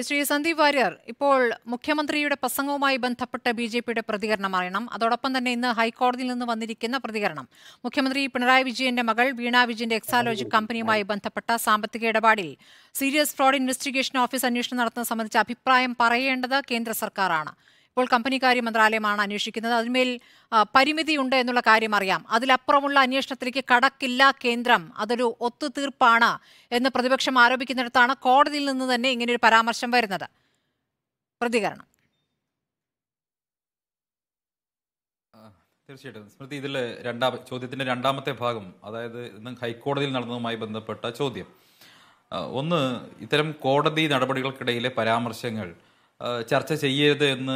ശ്രീ സന്ദീപ് വാര്യർ, ഇപ്പോൾ മുഖ്യമന്ത്രിയുടെ പ്രസംഗവുമായി ബന്ധപ്പെട്ട ബി.ജെ.പിയുടെ പ്രതികരണം അറിയണം. അതോടൊപ്പം തന്നെ ഇന്ന് ഹൈക്കോടതിയിൽ നിന്ന് വന്നിരിക്കുന്ന പ്രതികരണം. മുഖ്യമന്ത്രി പിണറായി വിജയന്റെ മകൾ വീണ വിജയന്റെ എക്സാലോജിക് കമ്പനിയുമായി ബന്ധപ്പെട്ട സാമ്പത്തിക ഇടപാടിൽ സീരിയസ് ഫ്രോഡ് ഇൻവെസ്റ്റിഗേഷൻ ഓഫീസ് അന്വേഷണം നടത്തുന്നത് സംബന്ധിച്ച അഭിപ്രായം പറയേണ്ടത് കേന്ദ്ര സർക്കാരാണ്. ഇപ്പോൾ കമ്പനികാര്യ മന്ത്രാലയമാണ് അന്വേഷിക്കുന്നത്. അതിന്മേൽ പരിമിതിയുണ്ട് എന്നുള്ള കാര്യം അറിയാം. അതിലപ്പുറമുള്ള അന്വേഷണത്തിലേക്ക് കടക്കില്ല കേന്ദ്രം, അതൊരു ഒത്തുതീർപ്പാണ് എന്ന് പ്രതിപക്ഷം ആരോപിക്കുന്നിടത്താണ് കോടതിയിൽ നിന്ന് തന്നെ ഇങ്ങനെയൊരു പരാമർശം വരുന്നത്. പ്രതികരണം. തീർച്ചയായിട്ടും സ്മൃതി, ഇതിൽ ചോദ്യത്തിന്റെ രണ്ടാമത്തെ ഭാഗം, അതായത് ഇന്ന് ഹൈക്കോടതിയിൽ നടന്നതുമായി ബന്ധപ്പെട്ട ചോദ്യം. ഒന്ന്, ഇത്തരം കോടതി നടപടികൾക്കിടയിലെ പരാമർശങ്ങൾ ചർച്ച ചെയ്യരുത് എന്ന്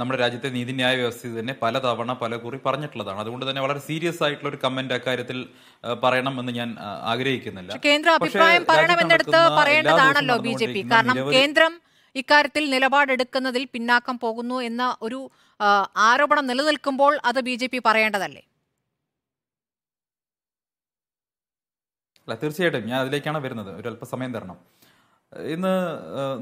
നമ്മുടെ രാജ്യത്തെ നീതിന്യായ വ്യവസ്ഥ തന്നെ പലതവണ പലകുറി പറഞ്ഞിട്ടുള്ളതാണ്. അതുകൊണ്ട് തന്നെ വളരെ സീരിയസ് ആയിട്ടുള്ള ഒരു കമന്റ് അക്കാര്യത്തിൽ പറയണം എന്ന് ഞാൻ ആഗ്രഹിക്കുന്നില്ല. കേന്ദ്ര അഭിപ്രായം പറയണമെന്നെടുത്ത് പറയേണ്ടതാണല്ലോ ബി.ജെ.പി. കാരണം കേന്ദ്രം ഇക്കാര്യത്തിൽ നിലപാടെടുക്കുന്നതിൽ പിന്നാക്കം പോകുന്നു എന്ന ഒരു ആരോപണം നിലനിൽക്കുമ്പോൾ അത് ബി.ജെ.പി. പറയേണ്ടതല്ലേ? അല്ല, തീർച്ചയായിട്ടും ഞാൻ അതിലേക്കാണ് വരുന്നത്. ഒരു അല്പസമയം തരണം. ഇന്ന്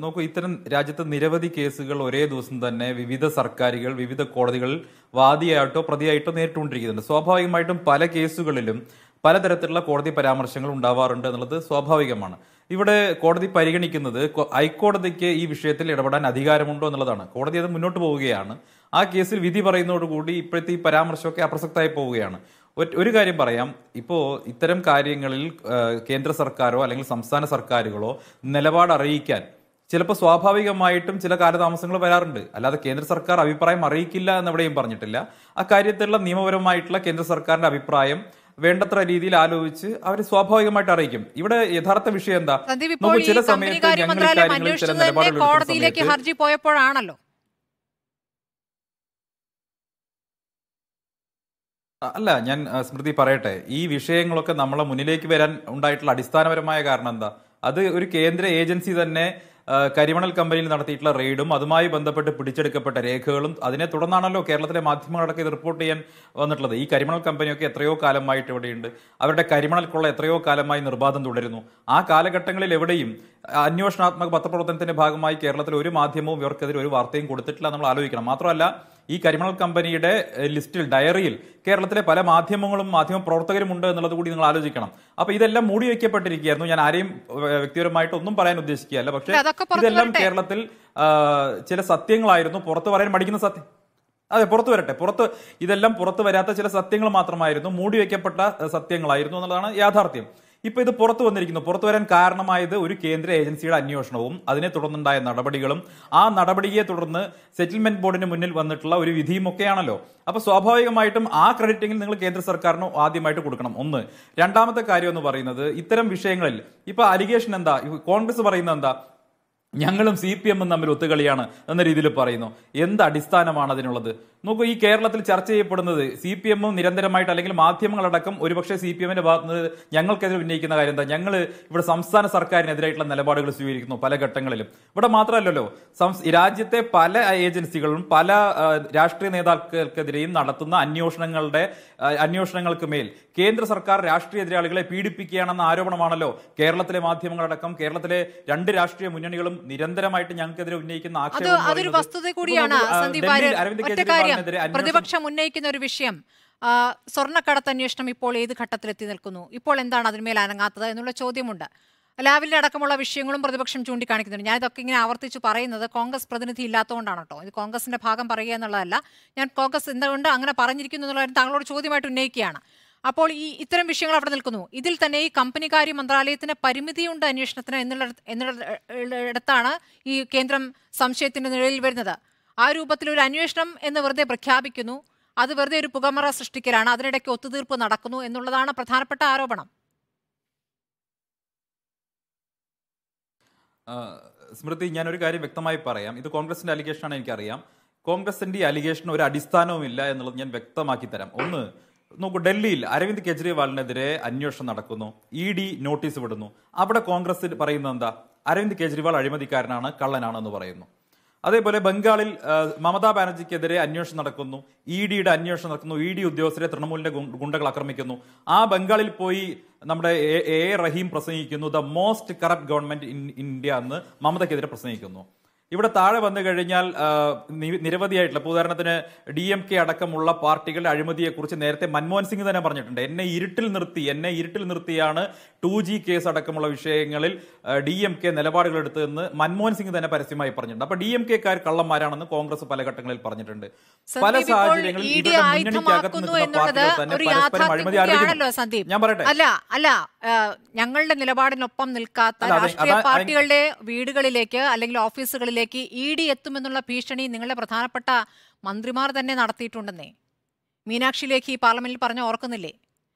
നോക്കൂ, ഇത്തരം രാജ്യത്ത് നിരവധി കേസുകൾ ഒരേ ദിവസം തന്നെ വിവിധ സർക്കാരുകൾ വിവിധ കോടതികളിൽ വാദിയായിട്ടോ പ്രതിയായിട്ടോ നേരിട്ടുകൊണ്ടിരിക്കുന്നുണ്ട്. സ്വാഭാവികമായിട്ടും പല കേസുകളിലും പലതരത്തിലുള്ള കോടതി പരാമർശങ്ങൾ ഉണ്ടാവാറുണ്ട് എന്നുള്ളത് സ്വാഭാവികമാണ്. ഇവിടെ കോടതി പരിഗണിക്കുന്നത് ഹൈക്കോടതിക്ക് ഈ വിഷയത്തിൽ ഇടപെടാൻ അധികാരമുണ്ടോ എന്നുള്ളതാണ്. കോടതി അത് മുന്നോട്ട് പോവുകയാണ്. ആ കേസിൽ വിധി പറയുന്നതോടുകൂടി ഇപ്പോഴത്തെ ഈ പരാമർശമൊക്കെ അപ്രസക്തമായി പോവുകയാണ്. ഒരു കാര്യം പറയാം, ഇപ്പോൾ ഇത്തരം കാര്യങ്ങളിൽ കേന്ദ്ര സർക്കാരോ അല്ലെങ്കിൽ സംസ്ഥാന സർക്കാരുകളോ നിലപാട് അറിയിക്കാൻ ചിലപ്പോൾ സ്വാഭാവികമായിട്ടും ചില കാലതാമസങ്ങൾ വരാറുണ്ട്. അല്ലാതെ കേന്ദ്ര സർക്കാർ അഭിപ്രായം അറിയിക്കില്ല എന്നെവിടെയും പറഞ്ഞിട്ടില്ല. അക്കാര്യത്തിലുള്ള നിയമപരമായിട്ടുള്ള കേന്ദ്ര സർക്കാരിന്റെ അഭിപ്രായം വേണ്ടത്ര രീതിയിൽ ആലോചിച്ച് അവർ സ്വാഭാവികമായിട്ട് അറിയിക്കും. ഇവിടെ യഥാർത്ഥ വിഷയം എന്താ, ചില സമയത്ത് ഞങ്ങൾ കോടതിയിലേക്ക് ഹർജി പോയപ്പോഴാണല്ലോ. അല്ല, ഞാൻ സ്മൃതി പറയട്ടെ, ഈ വിഷയങ്ങളൊക്കെ നമ്മളെ മുന്നിലേക്ക് വരാൻ ഉണ്ടായിട്ടുള്ള അടിസ്ഥാനപരമായ കാരണം എന്താ? അത് ഒരു കേന്ദ്ര ഏജൻസി തന്നെ കരിമണൽ കമ്പനിയിൽ നടത്തിയിട്ടുള്ള റെയ്ഡും അതുമായി ബന്ധപ്പെട്ട് പിടിച്ചെടുക്കപ്പെട്ട രേഖകളും അതിനെ തുടർന്നാണല്ലോ കേരളത്തിലെ മാധ്യമങ്ങളടക്കം ഇത് റിപ്പോർട്ട് ചെയ്യാൻ വന്നിട്ടുള്ളത്. ഈ കരിമണൽ കമ്പനിയൊക്കെ എത്രയോ കാലമായിട്ട് ഇവിടെയുണ്ട്. അവരുടെ കരിമണൽ കൊള്ള എത്രയോ കാലമായി നിർബാധം തുടരുന്നു. ആ കാലഘട്ടങ്ങളിൽ എവിടെയും അന്വേഷണാത്മക പത്രപ്രവർത്തനത്തിന്റെ ഭാഗമായി കേരളത്തിൽ ഒരു മാധ്യമവും ഇവർക്കെതിരെ ഒരു വാർത്തയും കൊടുത്തിട്ടില്ല. നമ്മൾ ആലോചിക്കണം. മാത്രമല്ല, ഈ കരിമണൽ കമ്പനിയുടെ ലിസ്റ്റിൽ, ഡയറിയിൽ കേരളത്തിലെ പല മാധ്യമങ്ങളും മാധ്യമ പ്രവർത്തകരും ഉണ്ട് എന്നുള്ളത് കൂടി നിങ്ങൾ ആലോചിക്കണം. അപ്പൊ ഇതെല്ലാം മൂടി വയ്ക്കപ്പെട്ടിരിക്കുകയായിരുന്നു. ഞാൻ ആരെയും വ്യക്തിപരമായിട്ട് ഒന്നും പറയാൻ ഉദ്ദേശിക്കുകയല്ല. പക്ഷേ ഇതെല്ലാം കേരളത്തിൽ ചില സത്യങ്ങളായിരുന്നു, പുറത്തു പറയാൻ മടിക്കുന്ന സത്യം. അതെ, പുറത്തു വരട്ടെ. ഇതെല്ലാം പുറത്തു വരാത്ത ചില സത്യങ്ങൾ മാത്രമായിരുന്നു, മൂടി വയ്ക്കപ്പെട്ട സത്യങ്ങളായിരുന്നു എന്നുള്ളതാണ് യാഥാർത്ഥ്യം. ഇപ്പൊ ഇത് പുറത്തു വന്നിരിക്കുന്നു. പുറത്തു വരാൻ കാരണമായത് ഒരു കേന്ദ്ര ഏജൻസിയുടെ അന്വേഷണവും അതിനെ തുടർന്നുണ്ടായ നടപടികളും ആ നടപടിയെ തുടർന്ന് സെറ്റിൽമെന്റ് ബോർഡിന് മുന്നിൽ വന്നിട്ടുള്ള ഒരു വിധിയും ഒക്കെയാണല്ലോ. അപ്പൊ സ്വാഭാവികമായിട്ടും ആ ക്രെഡിറ്റെങ്കിൽ നിങ്ങൾ കേന്ദ്ര സർക്കാരിന് ആദ്യമായിട്ട് കൊടുക്കണം. ഒന്ന്. രണ്ടാമത്തെ കാര്യം എന്ന് പറയുന്നത്, ഇത്തരം വിഷയങ്ങളിൽ ഇപ്പൊ അലിഗേഷൻ എന്താ, കോൺഗ്രസ് പറയുന്നത് എന്താ, ഞങ്ങളും CPM-ഉം തമ്മിൽ ഒത്തുകളിയാണ് എന്ന രീതിയിൽ പറയുന്നു. എന്ത് അടിസ്ഥാനമാണ് അതിനുള്ളത്? നോക്കൂ, ഈ കേരളത്തിൽ ചർച്ച ചെയ്യപ്പെടുന്നത് CPM-ഉം നിരന്തരമായിട്ട്, അല്ലെങ്കിൽ മാധ്യമങ്ങളടക്കം ഒരുപക്ഷെ CPM-ന്റെ ഭാഗത്ത് നിന്ന് ഞങ്ങൾക്കെതിരെ ഉന്നയിക്കുന്ന കാര്യം എന്താ, ഞങ്ങൾ ഇവിടെ സംസ്ഥാന സർക്കാരിനെതിരായിട്ടുള്ള നിലപാടുകൾ സ്വീകരിക്കുന്നു പല ഘട്ടങ്ങളിലും. ഇവിടെ മാത്രമല്ലല്ലോ, രാജ്യത്തെ പല ഏജൻസികളും പല രാഷ്ട്രീയ നേതാക്കൾക്കെതിരെയും നടത്തുന്ന അന്വേഷണങ്ങൾക്ക് മേൽ കേന്ദ്ര സർക്കാർ രാഷ്ട്രീയ എതിരാളികളെ പീഡിപ്പിക്കുകയാണെന്ന ആരോപണമാണല്ലോ കേരളത്തിലെ മാധ്യമങ്ങളടക്കം കേരളത്തിലെ രണ്ട് രാഷ്ട്രീയ മുന്നണികളും നിരന്തരമായിട്ട് ഞങ്ങൾക്കെതിരെ ഉന്നയിക്കുന്ന ആക്ഷേപം. അതൊരു വസ്തുത കൂടിയാണ് സന്ദീപ് വാര്യർ. ഒറ്റ കാര്യം, പ്രതിപക്ഷം ഉന്നയിക്കുന്ന ഒരു വിഷയം, സ്വർണ്ണക്കടത്ത് അന്വേഷണം ഇപ്പോൾ ഏത് ഘട്ടത്തിലെത്തി നിൽക്കുന്നു, ഇപ്പോൾ എന്താണ് അതിന്മേൽ അനങ്ങാത്തത് എന്നുള്ള ചോദ്യമുണ്ട്. ലാവലിന്റെ അടക്കമുള്ള വിഷയങ്ങളും പ്രതിപക്ഷം ചൂണ്ടിക്കാണിക്കുന്നുണ്ട്. ഞാൻ ഇതൊക്കെ ഇങ്ങനെ ആവർത്തിച്ച് പറയുന്നത് കോൺഗ്രസ് പ്രതിനിധി ഇല്ലാത്തതുകൊണ്ടാണ് കേട്ടോ. ഇത് കോൺഗ്രസിന്റെ ഭാഗം പറയുക എന്നുള്ളതല്ല. ഞാൻ കോൺഗ്രസ് എന്തുകൊണ്ട് അങ്ങനെ പറഞ്ഞിരിക്കുന്നു എന്നുള്ള താങ്കളോട് ചോദ്യമായിട്ട് ഉന്നയിക്കുകയാണ്. അപ്പോൾ ഇത്തരം വിഷയങ്ങൾ അവിടെ നിൽക്കുന്നു. ഇതിൽ തന്നെ ഈ കമ്പനികാര്യ മന്ത്രാലയത്തിന് പരിമിതിയുണ്ട് അന്വേഷണത്തിന് എന്നുള്ളിടത്താണ് ഈ കേന്ദ്രം സംശയത്തിന്റെ നിഴലിൽ വരുന്നത്. ആ രൂപത്തിൽ ഒരു അന്വേഷണം എന്ന് വെറുതെ പ്രഖ്യാപിക്കുന്നു, അത് വെറുതെ ഒരു പുകമറ സൃഷ്ടിക്കലാണ്, അതിനിടയ്ക്ക് ഒത്തുതീർപ്പ് നടക്കുന്നു എന്നുള്ളതാണ് പ്രധാനപ്പെട്ട ആരോപണം. സ്മൃതി, ഞാനൊരു കാര്യം വ്യക്തമായി പറയാം. ഇത് കോൺഗ്രസിന്റെ അലിഗേഷനാണ്, എനിക്കറിയാം. കോൺഗ്രസിന്റെ ഈ അലിഗേഷൻ ഒരു അടിസ്ഥാനവും ഇല്ല എന്നുള്ളത് ഞാൻ വ്യക്തമാക്കി തരാം. ഒന്ന് നോക്കൂ, ഡൽഹിയിൽ അരവിന്ദ് കെജ്രിവാളിനെതിരെ അന്വേഷണം നടക്കുന്നു, ED നോട്ടീസ് വിടുന്നു. അവിടെ കോൺഗ്രസ് പറയുന്നത് എന്താ, അരവിന്ദ് കെജ്രിവാൾ അഴിമതിക്കാരനാണ്, കള്ളനാണ് എന്ന് പറയുന്നു. അതേപോലെ ബംഗാളിൽ മമതാ ബാനർജിക്കെതിരെ അന്വേഷണം നടക്കുന്നു, EDയുടെ അന്വേഷണം നടക്കുന്നു, ED ഉദ്യോഗസ്ഥരെ തൃണമൂലിന്റെ ഗുണ്ടകൾ ആക്രമിക്കുന്നു. ആ ബംഗാളിൽ പോയി നമ്മുടെ A റഹീം പ്രസംഗിക്കുന്നു, the most corrupt government in India എന്ന് മമതയ്ക്കെതിരെ പ്രസംഗിക്കുന്നു. ഇവിടെ താഴെ വന്നു കഴിഞ്ഞാൽ നിരവധിയായിട്ടുള്ള, ഉദാഹരണത്തിന് DMK അടക്കമുള്ള പാർട്ടികളുടെ അഴിമതിയെക്കുറിച്ച് നേരത്തെ മൻമോഹൻ സിംഗ് തന്നെ പറഞ്ഞിട്ടുണ്ട്. എന്നെ ഇരുട്ടിൽ നിർത്തിയാണ് 2G കേസ് അടക്കമുള്ള വിഷയങ്ങളിൽ DMK നിലപാടുകൾ എടുത്തതെന്ന് മൻമോഹൻ സിംഗ് തന്നെ പരസ്യമായി പറഞ്ഞിട്ടുണ്ട്. അപ്പൊ DMK-ക്കാർ കള്ളന്മാരാണെന്ന് കോൺഗ്രസ് പല ഘട്ടങ്ങളിൽ പറഞ്ഞിട്ടുണ്ട്. പല സാഹചര്യങ്ങളിൽ ഇവരുടെ മുന്നണിക്കകത്ത് നിൽക്കുന്ന പാർട്ടികൾ തന്നെ പരസ്പരം അഴിമതി ആരോപിക്കുന്നു. ഞാൻ പറയട്ടെ, അല്ല ഞങ്ങളുടെ നിലപാടിനൊപ്പം നിൽക്കാത്ത രാഷ്ട്രീയ പാർട്ടികളുടെ വീടുകളിലേക്ക് അല്ലെങ്കിൽ ഓഫീസുകളിലേക്ക് ED എത്തുമെന്നുള്ള ഭീഷണി നിങ്ങളുടെ പ്രധാനപ്പെട്ട മന്ത്രിമാർ തന്നെ നടത്തിയിട്ടുണ്ടെന്നേ മീനാക്ഷി ലേഖി ഈ പാർലമെന്റിൽ പറഞ്ഞ ഓർക്കുന്നില്ലേ?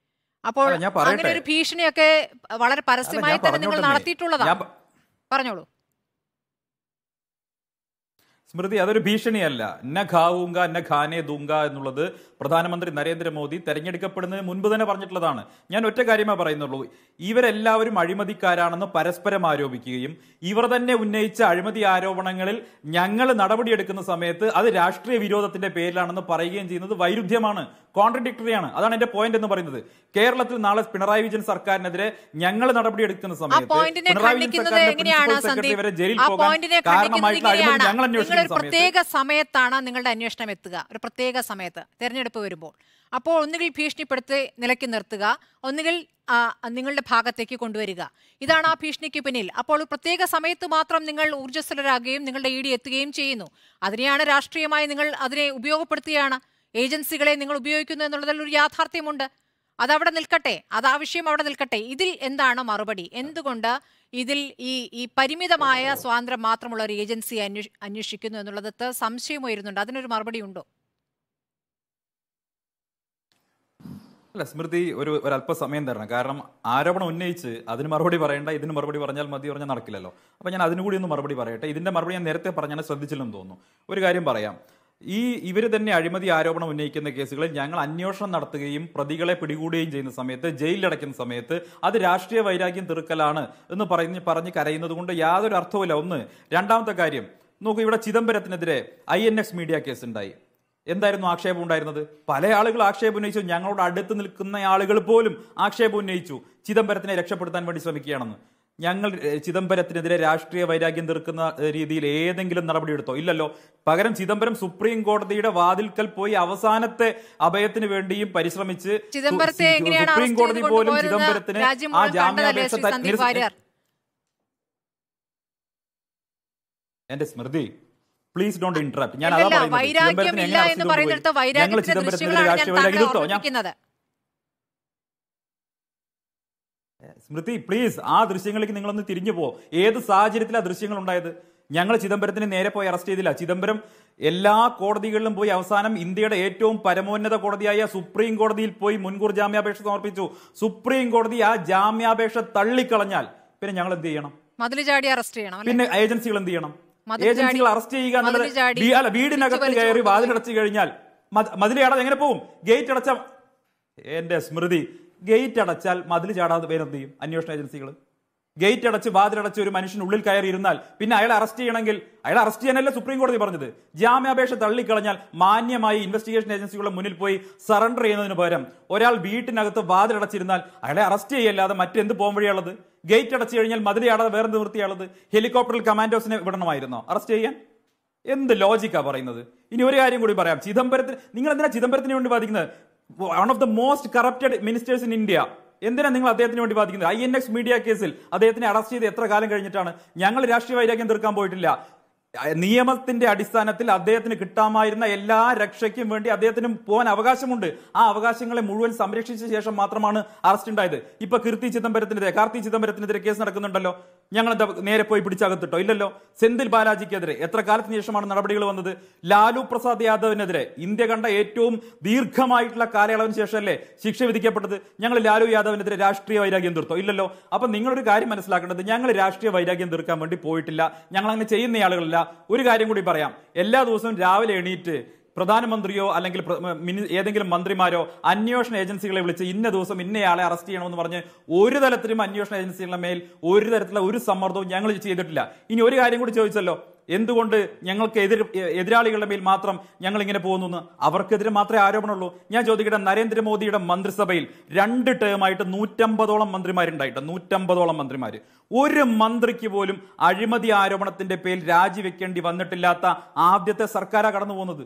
അപ്പോൾ അങ്ങനെ ഒരു ഭീഷണിയൊക്കെ വളരെ പരസ്യമായി തന്നെ നിങ്ങൾ നടത്തിയിട്ടുള്ളതാണ്. പറഞ്ഞോളൂ സ്മൃതി. അതൊരു ഭീഷണിയല്ല. ന ഖാവൂങ്ക ന ഖാനെ ദൂങ്ക എന്നുള്ളത് പ്രധാനമന്ത്രി നരേന്ദ്രമോദി തെരഞ്ഞെടുക്കപ്പെടുന്നതിന് മുൻപ് തന്നെ പറഞ്ഞിട്ടുള്ളതാണ്. ഞാൻ ഒറ്റ കാര്യമേ പറയുന്നുള്ളൂ, ഇവരെല്ലാവരും അഴിമതിക്കാരാണെന്ന് പരസ്പരം ആരോപിക്കുകയും ഇവർ തന്നെ ഉന്നയിച്ച അഴിമതി ആരോപണങ്ങളിൽ ഞങ്ങൾ നടപടിയെടുക്കുന്ന സമയത്ത് അത് രാഷ്ട്രീയ വിരോധത്തിന്റെ പേരിലാണെന്ന് പറയുകയും ചെയ്യുന്നത് വൈരുദ്ധ്യമാണ്, കോൺട്രഡിക്ടറിയാണ്. അതാണ് എന്റെ പോയിന്റ് എന്ന് പറയുന്നത്. കേരളത്തിൽ നാളെ പിണറായി വിജയൻ സർക്കാരിനെതിരെ ഞങ്ങൾ നടപടിയെടുക്കുന്ന സമയത്ത് പിണറായി വിജയൻ സർക്കാരിന്റെ സെക്രട്ടറി വരെ ജയിലിൽ പോകാൻ കാരണമായിട്ടുള്ള അഴിമതി ഞങ്ങൾ അന്വേഷിക്കുന്ന ഒരു പ്രത്യേക സമയത്താണ് നിങ്ങളുടെ അന്വേഷണം എത്തുക, ഒരു പ്രത്യേക സമയത്ത് തെരഞ്ഞെടുപ്പ് വരുമ്പോൾ. അപ്പോൾ ഒന്നുകിൽ ഭീഷണിപ്പെടുത്തി നിലയ്ക്ക് നിർത്തുക, ഒന്നുകിൽ നിങ്ങളുടെ ഭാഗത്തേക്ക് കൊണ്ടുവരിക. ഇതാണ് ആ ഭീഷണിക്ക് പിന്നിൽ. അപ്പോൾ ഒരു പ്രത്യേക സമയത്ത് മാത്രം നിങ്ങൾ ഊർജ്ജസ്വലരാകുകയും നിങ്ങളുടെ ED എത്തുകയും ചെയ്യുന്നു. അതിനെയാണ് രാഷ്ട്രീയമായി നിങ്ങൾ അതിനെ ഉപയോഗപ്പെടുത്തുകയാണ്, ഏജൻസികളെ നിങ്ങൾ ഉപയോഗിക്കുന്നു എന്നുള്ളതിൽ ഒരു യാഥാർത്ഥ്യമുണ്ട്. അതവിടെ നിൽക്കട്ടെ, അത് ആ വിഷയം അവിടെ നിൽക്കട്ടെ. ഇതിൽ എന്താണ് മറുപടി? എന്തുകൊണ്ട് ഇതിൽ ഈ പരിമിതമായ സ്വാതന്ത്ര്യം മാത്രമുള്ള ഒരു ഏജൻസിയെ അന്വേഷിക്കുന്നു എന്നുള്ളത് സംശയം ഉയരുന്നുണ്ട്. അതിനൊരു മറുപടി ഉണ്ടോ? അല്ല സ്മൃതി, ഒരല്പസമയം തരണം. കാരണം ആരോപണം ഉന്നയിച്ച് അതിന് മറുപടി പറയേണ്ട, ഇതിന് മറുപടി പറഞ്ഞാൽ മതി പറഞ്ഞാൽ നടക്കില്ലല്ലോ. അപ്പൊ ഞാൻ അതിനുകൂടി ഒന്ന് മറുപടി പറയട്ടെ. ഇതിന്റെ മറുപടി ഞാൻ നേരത്തെ പറഞ്ഞാൽ ശ്രദ്ധിച്ചില്ലെന്ന് തോന്നുന്നു. ഒരു കാര്യം പറയാം, ഇവർ തന്നെ അഴിമതി ആരോപണം ഉന്നയിക്കുന്ന കേസുകളിൽ ഞങ്ങൾ അന്വേഷണം നടത്തുകയും പ്രതികളെ പിടികൂടുകയും ചെയ്യുന്ന സമയത്ത്, ജയിലിലടയ്ക്കുന്ന സമയത്ത് അത് രാഷ്ട്രീയ വൈരാഗ്യം തീർക്കലാണ് എന്ന് പറഞ്ഞ് കരയുന്നത് കൊണ്ട് യാതൊരു അർത്ഥവുമില്ല. ഒന്ന്. രണ്ടാമത്തെ കാര്യം നോക്കൂ, ഇവിടെ ചിദംബരത്തിനെതിരെ INX മീഡിയ കേസ് ഉണ്ടായി. എന്തായിരുന്നു ആക്ഷേപം ഉണ്ടായിരുന്നത്? പല ആളുകൾ ആക്ഷേപം ഉന്നയിച്ചു. ഞങ്ങളോട് അടുത്ത് നിൽക്കുന്ന ആളുകൾ പോലും ആക്ഷേപം ഉന്നയിച്ചു, ചിദംബരത്തിനെ രക്ഷപ്പെടുത്താൻ വേണ്ടി ശ്രമിക്കുകയാണെന്ന്. ഞങ്ങൾ ചിദംബരത്തിനെതിരെ രാഷ്ട്രീയ വൈരാഗ്യം തീർക്കുന്ന രീതിയിൽ ഏതെങ്കിലും നടപടിയെടുത്തോ? ഇല്ലല്ലോ. പകരം ചിദംബരം സുപ്രീം കോടതിയുടെ വാതിൽക്കൽ പോയി അവസാനത്തെ അഭയത്തിന് വേണ്ടിയും പരിശ്രമിച്ച് സുപ്രീം കോടതി പോലും ചിദംബരത്തിന് ആ ജാമ്യാപേക്ഷ എന്റെ സ്മൃതി പ്ലീസ് ഡോണ്ട് ഇന്ററപ്റ്റ്. ഞാൻ അതാ പറയുന്നത്. ഞങ്ങൾ ചിദംബരത്തിനെതിരെ രാഷ്ട്രീയ വൈരാഗ്യം തീർത്തോ? സ്മൃതി പ്ലീസ്, ആ ദൃശ്യങ്ങളിലേക്ക് നിങ്ങളൊന്ന് തിരിഞ്ഞു പോ. ഏത് സാഹചര്യത്തിലാണ് ദൃശ്യങ്ങൾ ഉണ്ടായത്? ഞങ്ങൾ ചിദംബരത്തിന് നേരെ പോയി അറസ്റ്റ് ചെയ്തില്ല. ചിദംബരം എല്ലാ കോടതികളിലും പോയി അവസാനം ഇന്ത്യയുടെ ഏറ്റവും പരമോന്നത കോടതിയായ സുപ്രീം കോടതിയിൽ പോയി മുൻകൂർ ജാമ്യാപേക്ഷ സമർപ്പിച്ചു. സുപ്രീം കോടതി ആ ജാമ്യാപേക്ഷ തള്ളിക്കളഞ്ഞാൽ പിന്നെ ഞങ്ങൾ എന്ത് ചെയ്യണം? മതിൽ ചാടി അറസ്റ്റ് ചെയ്യണം. പിന്നെ ഏജൻസികൾ എന്ത് ചെയ്യണം? ഏജൻസികൾ അറസ്റ്റ് ചെയ്യുക എന്നുള്ളത് വീടിനകത്ത് കയറി വാതിലടച്ചു കഴിഞ്ഞാൽ മതിൽ ചാടാതെ എങ്ങനെ പോകും? ഗേറ്റ് അടച്ച എന്റെ സ്മൃതി, ഗേറ്റ് അടച്ചാൽ മതിൽ ചാടാതെ വേറെന്ത് ചെയ്യും അന്വേഷണ ഏജൻസികൾ? ഗേറ്റ് അടച്ച് വാതിലടച്ച് ഒരു മനുഷ്യൻ ഉള്ളിൽ കയറി ഇരുന്നാൽ പിന്നെ അയാളെ അറസ്റ്റ് ചെയ്യണമെങ്കിൽ അയാളെ അറസ്റ്റ് ചെയ്യാനല്ല സുപ്രീം കോടതി പറഞ്ഞത്. ജാമ്യാപേക്ഷ തള്ളിക്കളഞ്ഞാൽ മാന്യമായി ഇൻവെസ്റ്റിഗേഷൻ ഏജൻസികളുടെ മുന്നിൽ പോയി സറണ്ടർ ചെയ്യുന്നതിന് പകരം ഒരാൾ വീട്ടിനകത്ത് വാതിലടച്ചിരുന്നാൽ അയാളെ അറസ്റ്റ് ചെയ്യല്ലാതെ മറ്റെന്ത് പോകാൻ വഴിയുള്ളത്? ഗേറ്റ് അടച്ചു കഴിഞ്ഞാൽ മതിൽ ചാടാതെ വേറെ നിവൃത്തിയുള്ളത്? ഹെലികോപ്റ്ററിൽ കമാൻഡോസിനെ വിടണമായിരുന്നോ അറസ്റ്റ് ചെയ്യാൻ? എന്ത് ലോജിക്കാ പറയുന്നത്? ഇനി ഒരു കാര്യം കൂടി പറയാം. ചിദംബരത്തിന് നിങ്ങൾ എന്തിനാ ചിദംബരത്തിന് വേണ്ടി വാദിക്കുന്നത്? One of the most corrupted ministers in India. എന്തിനാ നിങ്ങൾ അദ്ദേഹത്തിന് വേണ്ടി വാദിക്കുന്നത്? INX മീഡിയ കേസിൽ അദ്ദേഹത്തിനെ അറസ്റ്റ് ചെയ്ത് എത്ര കാലം കഴിഞ്ഞിട്ടാണ്? ഞങ്ങൾ രാഷ്ട്രീയ വൈരാഗ്യം തീർക്കാൻ പോയിട്ടില്ല. നിയമത്തിന്റെ അടിസ്ഥാനത്തിൽ അദ്ദേഹത്തിന് കിട്ടാമായിരുന്ന എല്ലാ രക്ഷയ്ക്കും വേണ്ടി അദ്ദേഹത്തിന് പോകാൻ അവകാശമുണ്ട്. ആ അവകാശങ്ങളെ മുഴുവൻ സംരക്ഷിച്ച ശേഷം മാത്രമാണ് അറസ്റ്റ് ഉണ്ടായത്. ഇപ്പൊ കാർത്തി ചിദംബരത്തിനെതിരെ കേസ് നടക്കുന്നുണ്ടല്ലോ. ഞങ്ങൾ നേരെ പോയി പിടിച്ചകത്തിട്ടോ? ഇല്ലല്ലോ. സെന്തിൽ ബാലാജിക്കെതിരെ എത്ര കാലത്തിന് ശേഷമാണ് നടപടികൾ വന്നത്? ലാലു പ്രസാദ് യാദവിനെതിരെ ഇന്ത്യ കണ്ട ഏറ്റവും ദീർഘമായിട്ടുള്ള കാലയളവിന് ശേഷമല്ലേ ശിക്ഷ വിധിക്കപ്പെട്ടത്? ഞങ്ങൾ ലാലു യാദവിനെതിരെ രാഷ്ട്രീയ വൈരാഗ്യം തീർത്തോ? ഇല്ലല്ലോ. അപ്പൊ നിങ്ങളൊരു കാര്യം മനസ്സിലാക്കേണ്ടത്, ഞങ്ങൾ രാഷ്ട്രീയ വൈരാഗ്യം തീർക്കാൻ വേണ്ടി പോയിട്ടില്ല. ഞങ്ങൾ അങ്ങനെ ചെയ്യുന്ന ആളുകളല്ല. ഒരു കാര്യം കൂടി പറയാം. എല്ലാ ദിവസവും രാവിലെ എണീറ്റ് പ്രധാനമന്ത്രിയോ അല്ലെങ്കിൽ ഏതെങ്കിലും മന്ത്രിമാരോ അന്വേഷണ ഏജൻസികളെ വിളിച്ച് ഇന്ന ദിവസം ഇന്നയാളെ അറസ്റ്റ് ചെയ്യണമെന്ന് പറഞ്ഞ് ഒരു തരത്തിലും അന്വേഷണ ഏജൻസികളുടെ മേൽ ഒരു തരത്തിലുള്ള ഒരു സമ്മർദ്ദവും ഞങ്ങൾ ചെയ്തിട്ടില്ല. ഇനി ഒരു കാര്യം കൂടി ചോദിച്ചല്ലോ, എന്തുകൊണ്ട് ഞങ്ങൾക്ക് എതിരാളികളുടെ മേൽ മാത്രം ഞങ്ങൾ ഇങ്ങനെ പോകുന്നു? അവർക്കെതിരെ മാത്രമേ ആരോപണമുള്ളൂ. ഞാൻ ചോദിക്കട്ടെ, നരേന്ദ്രമോദിയുടെ മന്ത്രിസഭയിൽ 2 ടേമായിട്ട് 150ഓളം മന്ത്രിമാരുണ്ടായിട്ട് 150ഓളം മന്ത്രിമാർ, ഒരു മന്ത്രിക്ക് പോലും അഴിമതി ആരോപണത്തിന്റെ പേരിൽ രാജിവെക്കേണ്ടി വന്നിട്ടില്ലാത്ത ആദ്യത്തെ സർക്കാരാണ് കടന്നു പോകുന്നത്.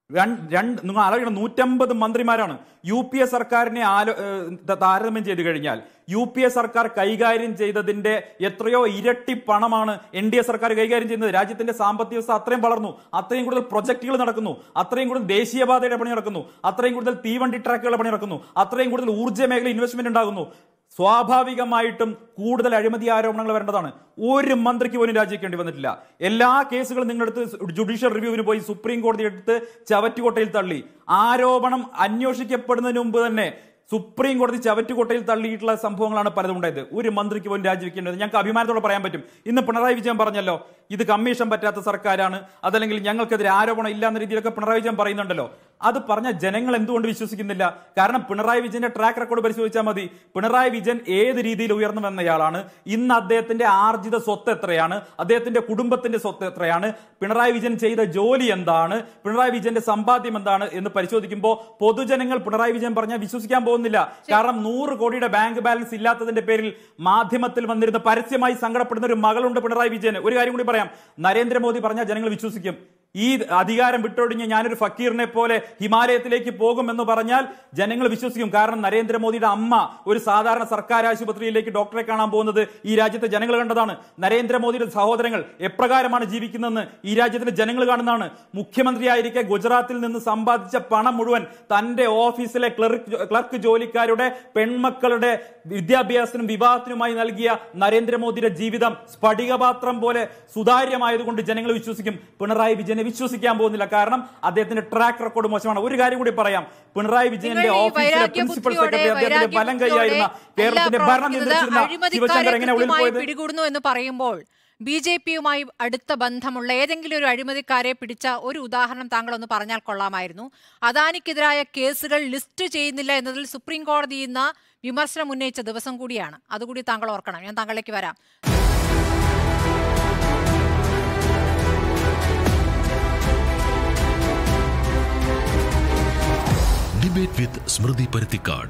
നിങ്ങൾ ആലോചിക്കണം, 150 മന്ത്രിമാരാണ്. UPA സർക്കാരിനെ താരതമ്യം ചെയ്തു കഴിഞ്ഞാൽ UPA സർക്കാർ കൈകാര്യം ചെയ്തതിന്റെ എത്രയോ ഇരട്ടി പണമാണ് NDA സർക്കാർ കൈകാര്യം ചെയ്യുന്നത്. രാജ്യത്തിന്റെ സാമ്പത്തിക വ്യവസ്ഥ അത്രയും വളർന്നു, അത്രയും കൂടുതൽ പ്രൊജക്ടുകൾ നടക്കുന്നു, അത്രയും കൂടുതൽ ദേശീയപാതയുടെ പണി നടക്കുന്നു, അത്രയും കൂടുതൽ തീവണ്ടി ട്രാക്കുകളുടെ പണി നടക്കുന്നു, അത്രയും കൂടുതൽ ഊർജ്ജ മേഖല ഇൻവെസ്റ്റ്മെന്റ് ഉണ്ടാകുന്നു. സ്വാഭാവികമായിട്ടും കൂടുതൽ അഴിമതി ആരോപണങ്ങൾ വരേണ്ടതാണ്. ഒരു മന്ത്രിക്ക് പോലും രാജിവെക്കേണ്ടി വന്നിട്ടില്ല. എല്ലാ കേസുകളും നിങ്ങളെടുത്ത് ജുഡീഷ്യൽ റിവ്യൂവിന് പോയി സുപ്രീം കോടതി എടുത്ത് ചവറ്റുകൊട്ടയിൽ തള്ളി. ആരോപണം അന്വേഷിക്കപ്പെടുന്നതിന് മുമ്പ് തന്നെ സുപ്രീം കോടതി ചവറ്റുകൊട്ടയിൽ തള്ളിയിട്ടുള്ള സംഭവങ്ങളാണ് പലതും ഉണ്ടായത്. ഒരു മന്ത്രിക്ക് പോലും രാജിവെക്കേണ്ടത് ഞങ്ങൾക്ക് അഭിമാനത്തോടെ പറയാൻ പറ്റും. ഇന്ന് പിണറായി വിജയൻ പറഞ്ഞല്ലോ, ഇത് കമ്മീഷൻ പറ്റാത്ത സർക്കാരാണ്, അതല്ലെങ്കിൽ ഞങ്ങൾക്കെതിരെ ആരോപണം ഇല്ലാന്ന രീതിയിലൊക്കെ പിണറായി വിജയൻ പറയുന്നുണ്ടല്ലോ. അത് പറഞ്ഞ ജനങ്ങൾ എന്തുകൊണ്ട് വിശ്വസിക്കുന്നില്ല? കാരണം പിണറായി വിജയന്റെ ട്രാക്ക് റെക്കോർഡ് പരിശോധിച്ചാൽ മതി. പിണറായി വിജയൻ ഏത് രീതിയിൽ ഉയർന്നു വന്നയാളാണ്, ഇന്ന് അദ്ദേഹത്തിന്റെ ആർജിത സ്വത്ത് എത്രയാണ്, അദ്ദേഹത്തിന്റെ കുടുംബത്തിന്റെ സ്വത്ത് എത്രയാണ്, പിണറായി വിജയൻ ചെയ്ത ജോലി എന്താണ്, പിണറായി വിജയന്റെ സമ്പാദ്യം എന്താണ് എന്ന് പരിശോധിക്കുമ്പോൾ പൊതുജനങ്ങൾ പിണറായി വിജയൻ പറഞ്ഞാൽ വിശ്വസിക്കാൻ പോകുന്നില്ല. കാരണം 100 കോടിയുടെ ബാങ്ക് ബാലൻസ് ഇല്ലാത്തതിന്റെ പേരിൽ മാധ്യമത്തിൽ വന്നിരുന്ന പരസ്യമായി സങ്കടപ്പെടുന്ന ഒരു മകളുണ്ട് പിണറായി വിജയന്. ഒരു കാര്യം കൂടി പറയാം, നരേന്ദ്രമോദി പറഞ്ഞാൽ ജനങ്ങൾ വിശ്വസിക്കും. ഈ അധികാരം വിട്ടൊഴിഞ്ഞ് ഞാനൊരു ഫക്കീറിനെ പോലെ ഹിമാലയത്തിലേക്ക് പോകുമെന്ന് പറഞ്ഞാൽ ജനങ്ങൾ വിശ്വസിക്കും. കാരണം നരേന്ദ്രമോദിയുടെ അമ്മ ഒരു സാധാരണ സർക്കാർ ആശുപത്രിയിലേക്ക് ഡോക്ടറെ കാണാൻ പോകുന്നത് ഈ രാജ്യത്തെ ജനങ്ങൾ കണ്ടതാണ്. നരേന്ദ്രമോദിയുടെ സഹോദരങ്ങൾ എപ്രകാരമാണ് ജീവിക്കുന്നതെന്ന് ഈ രാജ്യത്തിലെ ജനങ്ങൾ കാണുന്നതാണ്. മുഖ്യമന്ത്രിയായിരിക്കെ ഗുജറാത്തിൽ നിന്ന് സമ്പാദിച്ച പണം മുഴുവൻ തന്റെ ഓഫീസിലെ ക്ലർക്ക് ജോലിക്കാരുടെ പെൺമക്കളുടെ വിദ്യാഭ്യാസത്തിനും വിവാഹത്തിനുമായി നൽകിയ നരേന്ദ്രമോദിയുടെ ജീവിതം സ്ഫടികപാത്രം പോലെ സുതാര്യമായതുകൊണ്ട് ജനങ്ങൾ വിശ്വസിക്കും. പിണറായി വിജയനെ വിശ്വസിക്കാൻ പോകുന്നില്ല. കാരണം അദ്ദേഹത്തിന്റെ ട്രാക്ക് റെക്കോർഡ് മോശമാണ്. ഒരു കാര്യം കൂടി പറയാം, പിണറായി വിജയന്റെ ഓഫീസിലെ പ്രിൻസിപ്പൽ സെക്രട്ടറി അദ്ദേഹത്തിന്റെ ബലം കൈയായിരുന്ന കേരളത്തിന്റെ ഭരണം നിയന്ത്രിച്ചിരുന്ന ശിവശങ്കർ എങ്ങനെ ഉള്ളിൽ പോയത്? പിടികൂടുന്നു എന്ന് പറയുമ്പോൾ BJP-യുമായി അടുത്ത ബന്ധമുള്ള ഏതെങ്കിലും ഒരു അഴിമതിക്കാരെ പിടിച്ച ഒരു ഉദാഹരണം താങ്കൾ ഒന്ന് പറഞ്ഞാൽ കൊള്ളാമായിരുന്നു. അദാനിക്കെതിരായ കേസുകൾ ലിസ്റ്റ് ചെയ്യുന്നില്ല എന്നതിൽ സുപ്രീം കോടതി ഇന്ന് വിമർശനം ഉന്നയിച്ച ദിവസം കൂടിയാണ്. അതുകൂടി താങ്കൾ ഓർക്കണം. ഞാൻ താങ്കളിലേക്ക് വരാം. Debate with Smriti Parithikad.